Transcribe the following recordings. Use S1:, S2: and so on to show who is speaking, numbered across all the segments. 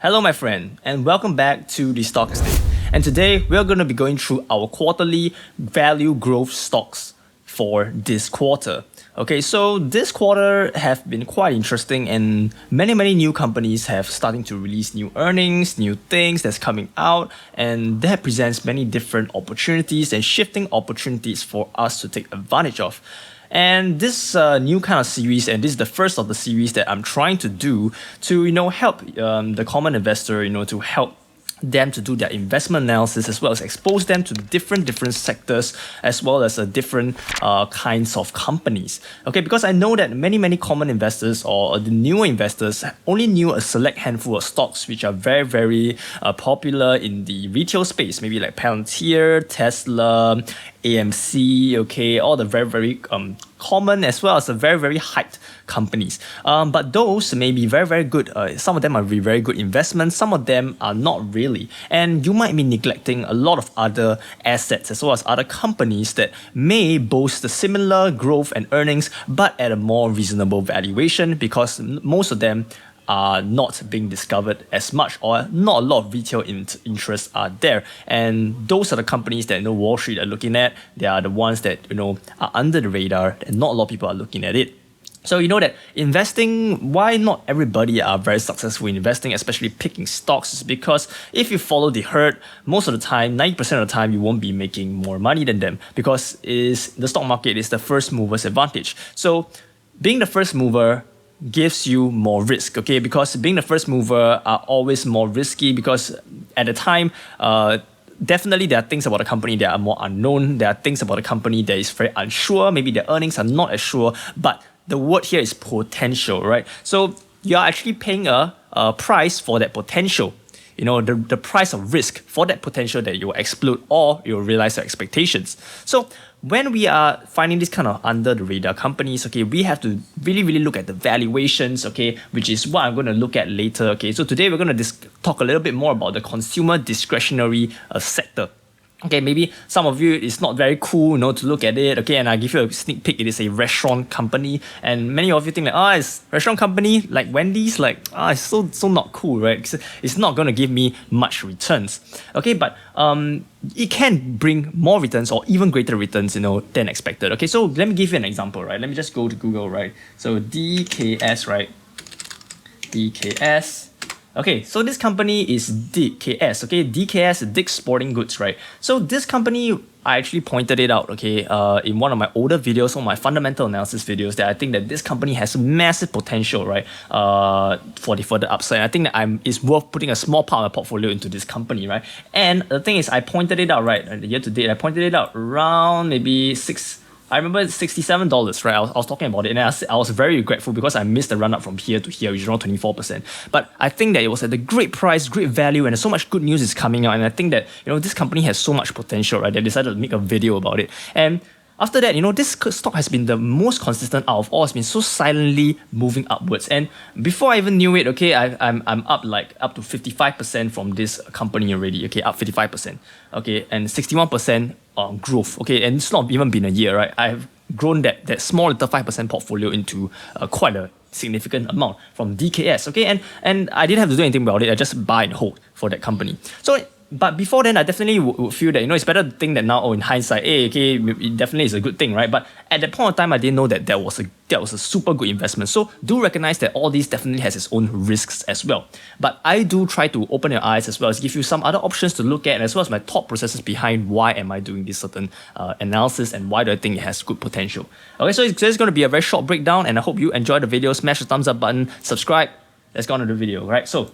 S1: Hello my friend, and welcome back to the Stock Estate. And today we're going to be going through our quarterly value growth stocks for this quarter. Okay, so this quarter have been quite interesting, and many new companies have starting to release new earnings, new things that's coming out, and that presents many different opportunities and shifting opportunities for us to take advantage of. And this new kind of series, and this is the first of the series that I'm trying to do to help the common investor, to help them to do their investment analysis, as well as expose them to different sectors, as well as different kinds of companies. Okay, because I know that many common investors or the newer investors only knew a select handful of stocks which are very popular in the retail space, maybe like Pltr, Tesla, AMC, okay, all the very common, as well as the very hyped companies. But those may be very good. Some of them are very good investments. Some of them are not really. And you might be neglecting a lot of other assets, as well as other companies that may boast the similar growth and earnings, but at a more reasonable valuation, because most of them are not being discovered as much, or not a lot of retail interests are there. And those are the companies that Wall Street are looking at. They are the ones that are under the radar, and not a lot of people are looking at it. So that investing, why not everybody are very successful in investing, especially picking stocks, is because if you follow the herd, most of the time, 90% of the time, you won't be making more money than them, because the stock market is the first mover's advantage. So being the first mover gives you more risk, okay? Because being the first mover are always more risky, because at the time, definitely there are things about the company that are more unknown. There are things about the company that is very unsure. Maybe their earnings are not as sure, but the word here is potential, right? So you're actually paying a price for that potential. The price of risk for that potential that you'll explode, or you'll realize your expectations. So when we are finding this kind of under the radar companies, okay, we have to really look at the valuations, okay, which is what I'm going to look at later, okay. So today we're going to talk a little bit more about the consumer discretionary sector. Okay, maybe some of you, it's not very cool, to look at it, okay, and I give you a sneak peek. It is a restaurant company, and many of you think like, it's a restaurant company like Wendy's, like, it's so not cool, right? It's not going to give me much returns, okay, but it can bring more returns, or even greater returns, than expected. Okay, so let me give you an example, right? Let me just go to Google, right? So DKS, right? DKS. Okay, so this company is DKS, okay? DKS, Dick's Sporting Goods, right? So this company, I actually pointed it out, okay, in one of my older videos, one of my fundamental analysis videos, that I think that this company has massive potential, right, for the further upside. I think that it's worth putting a small part of my portfolio into this company, right? And the thing is, I pointed it out, right, the year to date, I pointed it out around maybe I remember $67, right? I was talking about it, and I was very regretful because I missed the run up from here to here, which is around 24%. But I think that it was at a great price, great value, and so much good news is coming out. And I think that this company has so much potential, right? They decided to make a video about it. And after that, this stock has been the most consistent out of all. It's been so silently moving upwards. And before I even knew it, okay, I'm up to 55% from this company already. Okay, up 55%. Okay, and 61% growth. Okay, and it's not even been a year, right? I've grown that small little 5% portfolio into quite a significant amount from DKS. Okay, and I didn't have to do anything about it. I just buy and hold for that company. So, but before then, I definitely would feel that, it's better to think that now, in hindsight, okay, it definitely is a good thing, right? But at that point of time, I didn't know that was a super good investment. So do recognize that all these definitely has its own risks as well. But I do try to open your eyes, as well as give you some other options to look at, as well as my thought processes behind why am I doing this certain analysis, and why do I think it has good potential. Okay, so it's going to be a very short breakdown, and I hope you enjoy the video. Smash the thumbs up button, subscribe. Let's go on to the video, right? So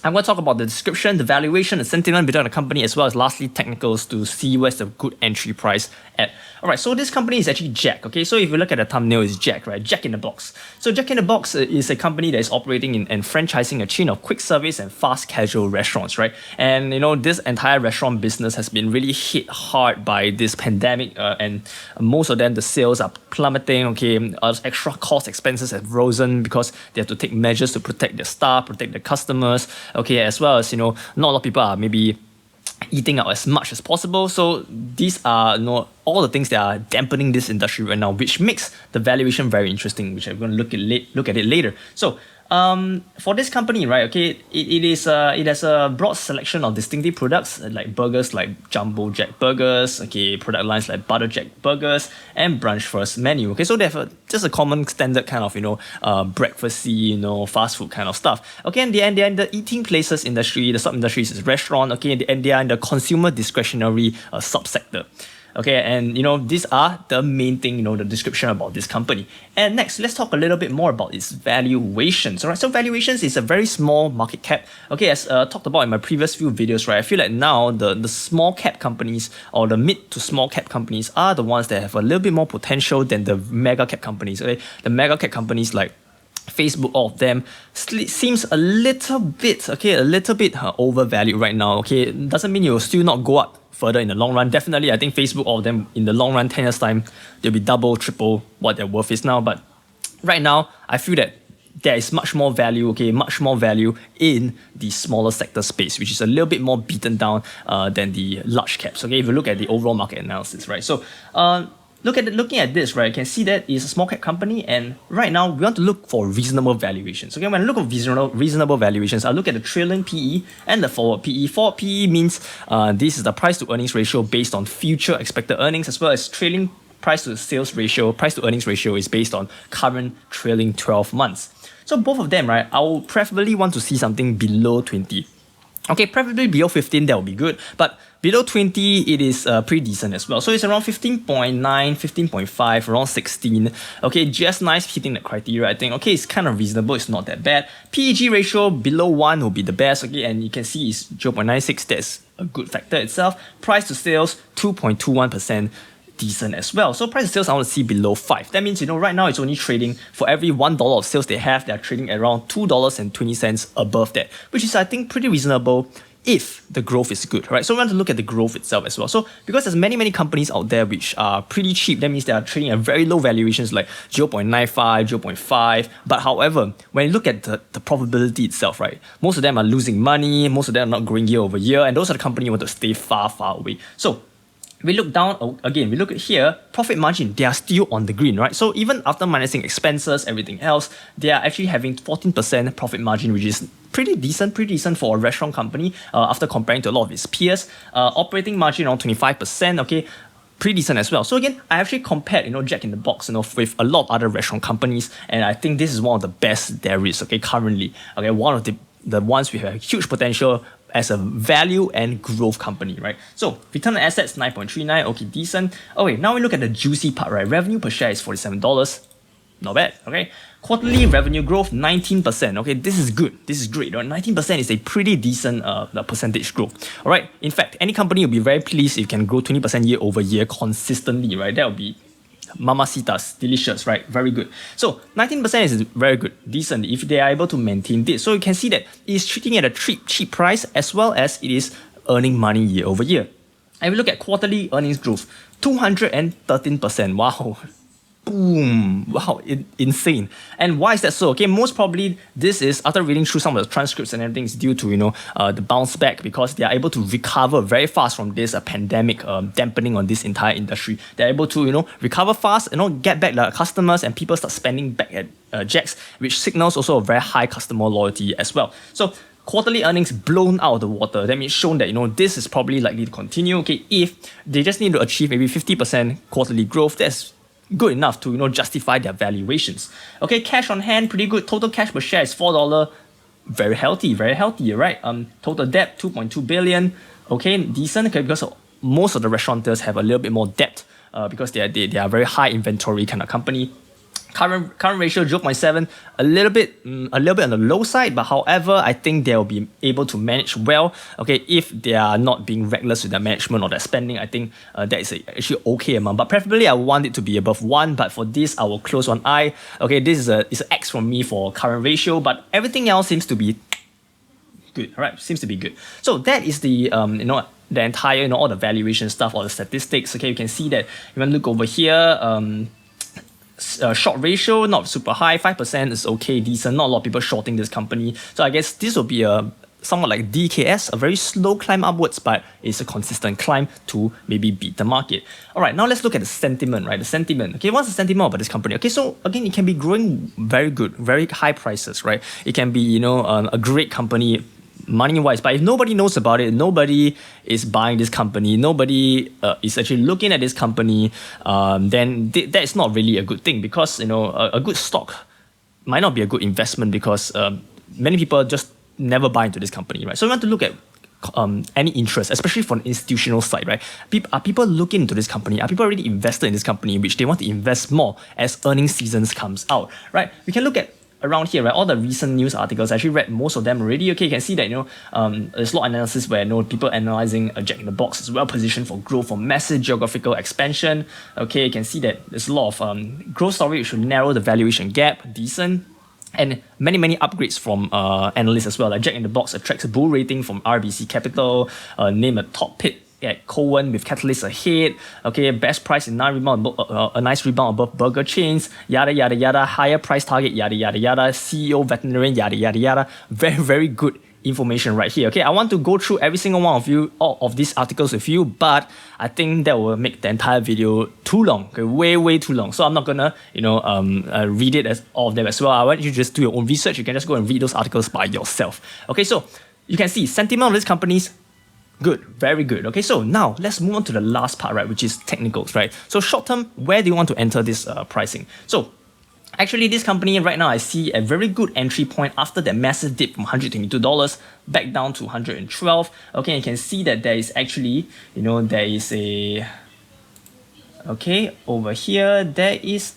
S1: I'm going to talk about the description, the valuation, the sentiment behind the company, as well as lastly technicals to see where's the good entry price at. Alright, so this company is actually Jikh, okay? So if you look at the thumbnail, it's Jikh, right? Jack in the Box. So Jack in the Box is a company that is operating and franchising a chain of quick service and fast casual restaurants, right? And this entire restaurant business has been really hit hard by this pandemic, and most of them, the sales are plummeting, okay? Extra cost expenses have risen because they have to take measures to protect their staff, protect their customers, okay? As well as, not a lot of people are maybe eating out as much as possible. So these are all the things that are dampening this industry right now, which makes the valuation very interesting, which I'm going to look at it later. So For this company, right, okay, it has a broad selection of distinctive products like burgers like Jumbo Jack Burgers, okay, product lines like Butter Jack Burgers and Brunch First menu. Okay, so they have just a common standard kind of breakfasty, fast food kind of stuff. Okay, and they're in the eating places industry. The sub industry is restaurant. Okay, and they are in the consumer discretionary subsector. Okay, and these are the main thing, the description about this company. And next, let's talk a little bit more about its valuations. Alright, so valuations is a very small market cap. Okay, as talked about in my previous few videos, right? I feel like now the small cap companies or the mid to small cap companies are the ones that have a little bit more potential than the mega cap companies. Okay, the mega cap companies like Facebook, all of them seems a little bit overvalued right now. Okay, doesn't mean you'll still not go up further in the long run. Definitely, I think Facebook, all of them in the long run, 10 years time, they'll be double, triple what their worth is now. But right now, I feel that there is much more value, in the smaller sector space, which is a little bit more beaten down than the large caps. Okay, if you look at the overall market analysis, right? So, looking at this, right, you can see that it's a small cap company, and right now we want to look for reasonable valuations. Okay, when I look at reasonable valuations, I look at the trailing PE and the forward PE. Forward PE means this is the price to earnings ratio based on future expected earnings, as well as trailing price to sales ratio. Price to earnings ratio is based on current trailing 12 months. So both of them, right, I will preferably want to see something below 20. Okay, preferably below 15, that would be good. But below 20, it is pretty decent as well. So it's around 15.9, 15.5, around 16. Okay, just nice hitting the criteria, I think. Okay, it's kind of reasonable. It's not that bad. PEG ratio below 1 will be the best. Okay, and you can see it's 0.96. That's a good factor itself. Price to sales, 2.21%. Decent as well. So price of sales, I want to see below 5. That means, right now it's only trading for every $1 of sales they have, they're trading around $2.20 above that, which is, I think, pretty reasonable if the growth is good, right? So we want to look at the growth itself as well. So because there's many companies out there which are pretty cheap, that means they are trading at very low valuations like 0.95, 0.5. But however, when you look at the profitability itself, right, most of them are losing money, most of them are not growing year over year, and those are the companies you want to stay far away. So we look down again, we look at here, profit margin, they are still on the green, right? So even after minusing expenses, everything else, they are actually having 14% profit margin, which is pretty decent for a restaurant company after comparing to a lot of its peers. Operating margin around 25%, okay, pretty decent as well. So again, I actually compared, Jack in the Box, with a lot of other restaurant companies, and I think this is one of the best there is, okay, currently. Okay, one of the ones with a huge potential as a value and growth company, right? So return on assets 9.39, okay, decent. Okay, now we look at the juicy part, right? Revenue per share is $47. Not bad, okay? Quarterly revenue growth 19%. Okay, this is good. This is great. Right? 19% is a pretty decent percentage growth. All right. In fact, any company will be very pleased if you can grow 20% year over year consistently, right? That will be mamacitas, delicious, right? Very good. So 19% is very good, decent if they are able to maintain this. So you can see that it's treating at a cheap price as well as it is earning money year over year. And we look at quarterly earnings growth, 213%. Wow. Boom. Wow, insane. And why is that so? Okay, most probably this is, after reading through some of the transcripts and everything, is due to, the bounce back, because they are able to recover very fast from this pandemic dampening on this entire industry. They're able to, recover fast, get back the customers, and people start spending back at Jikh, which signals also a very high customer loyalty as well. So quarterly earnings blown out of the water. That means shown that, this is probably likely to continue. Okay, if they just need to achieve maybe 50% quarterly growth, that's good enough to justify their valuations. Okay, cash on hand, pretty good. Total cash per share is $4. Very healthy, right? Total debt 2.2 billion. Okay, decent. Okay, because most of the restaurateurs have a little bit more debt because they are very high inventory kind of company. Current ratio 0.7, a little bit on the low side, but however, I think they'll be able to manage well. Okay, if they are not being reckless with their management or their spending, I think that is actually okay amount. But preferably, I want it to be above 1. But for this, I will close one eye. Okay, this is an X from me for current ratio, but everything else seems to be good. All right, seems to be good. So that is the the entire all the valuation stuff, all the statistics. Okay, you can see that. You want to look over here. Short ratio, not super high, 5% is okay, decent. Not a lot of people shorting this company. So I guess this will be a somewhat like DKS, a very slow climb upwards, but it's a consistent climb to maybe beat the market. All right, now let's look at the sentiment, right? The sentiment. Okay, what's the sentiment about this company? Okay, so again, it can be growing very good, very high prices, right? It can be, you know, a great company money-wise, but if nobody knows about it, nobody is buying this company, nobody is actually looking at this company, then that is not really a good thing, because, you know, a good stock might not be a good investment because many people just never buy into this company, right? So we want to look at any interest, especially from the institutional side, right? Are people looking into this company? Are people already invested in this company, which they want to invest more as earnings seasons comes out, right? We can look at around here, right? All the recent news articles, I actually read most of them already. Okay, you can see that, you know, there's a lot of analysis where, you know, people analyzing a Jack in the Box is well positioned for growth, for massive geographical expansion. Okay, you can see that there's a lot of growth story which should narrow the valuation gap, decent. And many upgrades from analysts as well. Like Jack in the Box attracts a bull rating from RBC Capital, name a top pick at Cohen with catalysts ahead. Okay, best price in a nice rebound above burger chains, yada yada yada, higher price target, yada yada yada, CEO veterinarian, yada yada yada. Very good information right here. Okay, I want to go through every single one of you, all of these articles with you, but I think that will make the entire video too long. Okay, way too long. So I'm not gonna, you know, read it as all of them as well. I want you to just do your own research. You can just go and read those articles by yourself. Okay, so you can see sentiment of these companies. Good, very good. Okay, so now let's move on to the last part, right, which is technicals, right? So short term, where do you want to enter this pricing? So actually, this company right now, I see a very good entry point after that massive dip from $122 back down to 112. Okay, you can see that there is actually, you know, there is a, okay, over here, there is,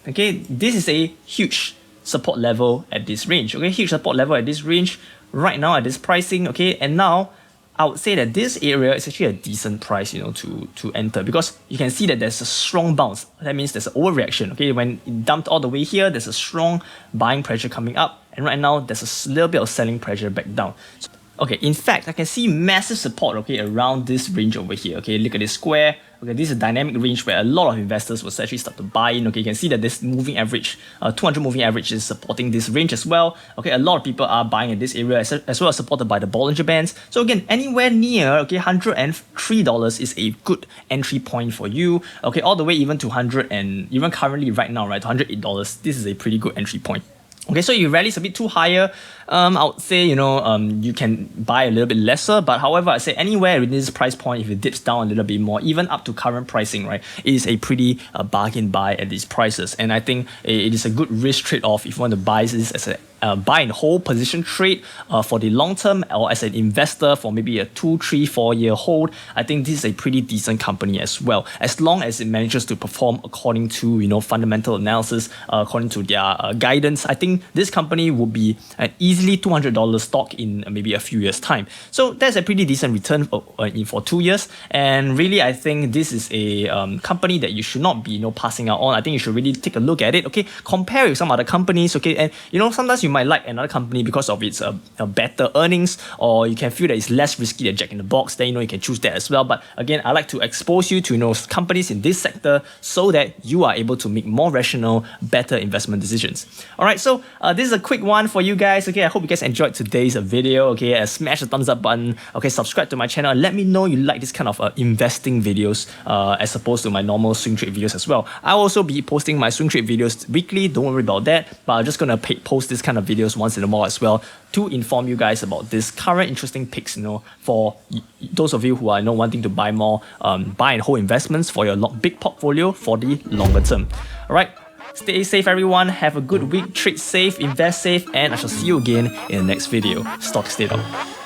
S1: okay, this is a huge support level at this range. Okay, huge support level at this range right now at this pricing. Okay, and now I would say that this area is actually a decent price, you know, to enter, because you can see that there's a strong bounce. That means there's an overreaction. Okay, when it dumped all the way here, there's a strong buying pressure coming up, and right now there's a little bit of selling pressure back down. So, okay, in fact, I can see massive support, okay, around this range over here. Okay, look at this square. Okay, this is a dynamic range where a lot of investors will actually start to buy in. Okay, you can see that this moving average, 200 moving average is supporting this range as well. Okay, a lot of people are buying in this area as well as supported by the Bollinger Bands. So again, anywhere near, okay, $103 is a good entry point for you. Okay, all the way even to 100 and even currently right now, right, $108, this is a pretty good entry point. Okay, so if rallies a bit too higher, I would say, you know, you can buy a little bit lesser, but however, I say anywhere within this price point, if it dips down a little bit more, even up to current pricing, right, it is a pretty bargain buy at these prices. And I think it is a good risk trade-off if you want to buy this as a buy and hold position trade for the long term, or as an investor for maybe a 2, 3, 4 year hold. I think this is a pretty decent company as well, as long as it manages to perform according to, you know, fundamental analysis, according to their guidance. I think this company will be an easily $200 stock in maybe a few years time. So that's a pretty decent return for 2 years. And really, I think this is a company that you should not be, you know, passing out on. I think you should really take a look at it. Okay, compare with some other companies. Okay, and you know, sometimes you might like another company because of its better earnings, or you can feel that it's less risky than Jack in the Box. Then, you know, you can choose that as well. But again, I like to expose you to, you know, companies in this sector so that you are able to make more rational, better investment decisions. All right, so this is a quick one for you guys. Okay, I hope you guys enjoyed today's video. Okay, smash the thumbs up button. Okay, subscribe to my channel and let me know you like this kind of investing videos as opposed to my normal swing trade videos as well. I'll also be posting my swing trade videos weekly. Don't worry about that. But I'm just gonna post this kind of videos once in a while as well to inform you guys about this current interesting picks, you know, for those of you who are, you know, wanting to buy more buy and hold investments for your big portfolio for the longer term. All right, stay safe everyone, have a good week, trade safe, invest safe, and I shall see you again in the next video. Stock stayed up.